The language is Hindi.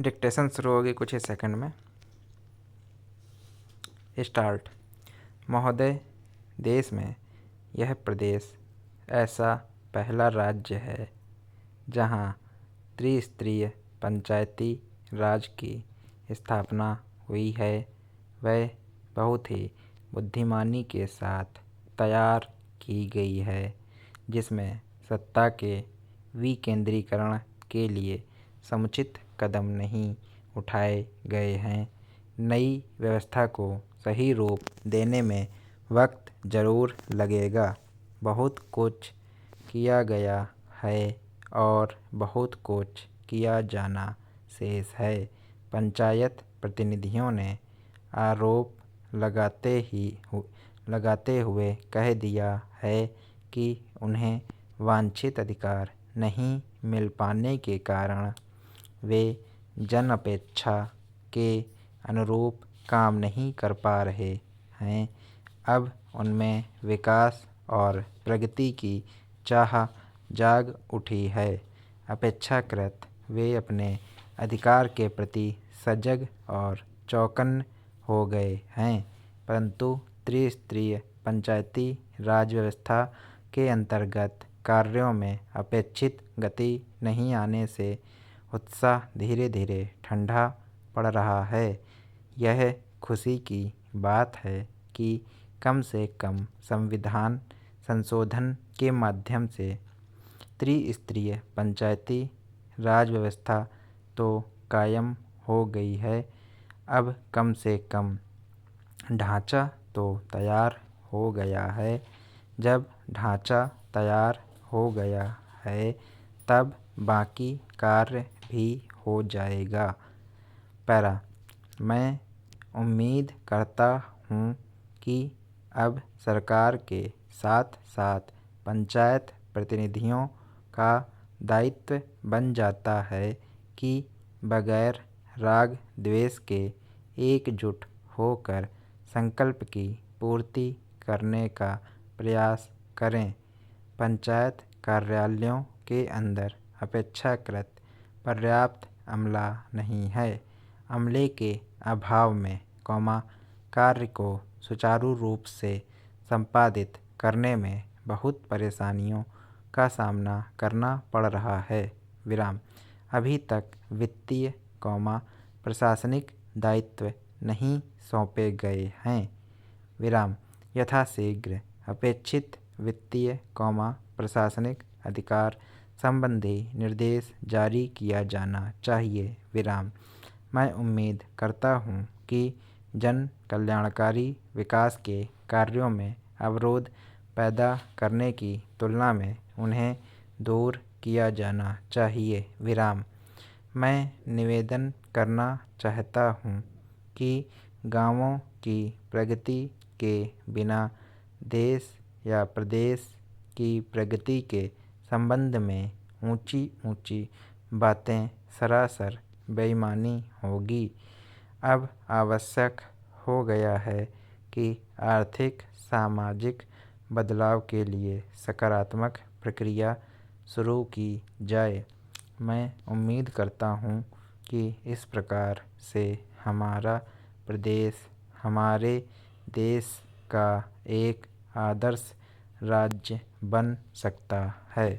डिक्टेशन शुरू होगी कुछ ही सेकंड में। स्टार्ट। महोदय, देश में यह प्रदेश ऐसा पहला राज्य है जहां त्रिस्तरीय पंचायती राज की स्थापना हुई है। वह बहुत ही बुद्धिमानी के साथ तैयार की गई है, जिसमें सत्ता के विकेंद्रीकरण के लिए समुचित कदम नहीं उठाए गए हैं। नई व्यवस्था को सही रूप देने में वक्त ज़रूर लगेगा। बहुत कुछ किया गया है और बहुत कुछ किया जाना शेष है। पंचायत प्रतिनिधियों ने आरोप लगाते हुए कह दिया है कि उन्हें वांछित अधिकार नहीं मिल पाने के कारण वे जन अपेक्षा के अनुरूप काम नहीं कर पा रहे हैं। अब उनमें विकास और प्रगति की चाह जाग उठी है। अपेक्षाकृत वे अपने अधिकार के प्रति सजग और चौकन्ने हो गए हैं, परंतु त्रिस्तरीय पंचायती राज व्यवस्था के अंतर्गत कार्यों में अपेक्षित गति नहीं आने से उत्साह धीरे धीरे ठंडा पड़ रहा है। यह खुशी की बात है कि कम से कम संविधान संशोधन के माध्यम से त्रिस्तरीय पंचायती राज व्यवस्था तो कायम हो गई है। अब कम से कम ढांचा तो तैयार हो गया है। जब ढांचा तैयार हो गया है तब बाकी कार्य भी हो जाएगा। पैरा। मैं उम्मीद करता हूँ कि अब सरकार के साथ साथ पंचायत प्रतिनिधियों का दायित्व बन जाता है कि बगैर राग द्वेष के एकजुट होकर संकल्प की पूर्ति करने का प्रयास करें। पंचायत कार्यालयों के अंदर अपेक्षाकृत पर्याप्त अमला नहीं है। अमले के अभाव में कार्य को सुचारू रूप से संपादित करने में बहुत परेशानियों का सामना करना पड़ रहा है। अभी तक वित्तीय प्रशासनिक दायित्व नहीं सौंपे गए हैं। यथाशीघ्र अपेक्षित वित्तीय प्रशासनिक अधिकार संबंधी निर्देश जारी किया जाना चाहिए। मैं उम्मीद करता हूँ कि जन कल्याणकारी विकास के कार्यों में अवरोध पैदा करने की तुलना में उन्हें दूर किया जाना चाहिए। मैं निवेदन करना चाहता हूँ कि गाँवों की प्रगति के बिना देश या प्रदेश की प्रगति के संबंध में ऊंची ऊंची बातें सरासर बेईमानी होगी। अब आवश्यक हो गया है कि आर्थिक सामाजिक बदलाव के लिए सकारात्मक प्रक्रिया शुरू की जाए। मैं उम्मीद करता हूँ कि इस प्रकार से हमारा प्रदेश हमारे देश का एक आदर्श राज्य बन सकता है।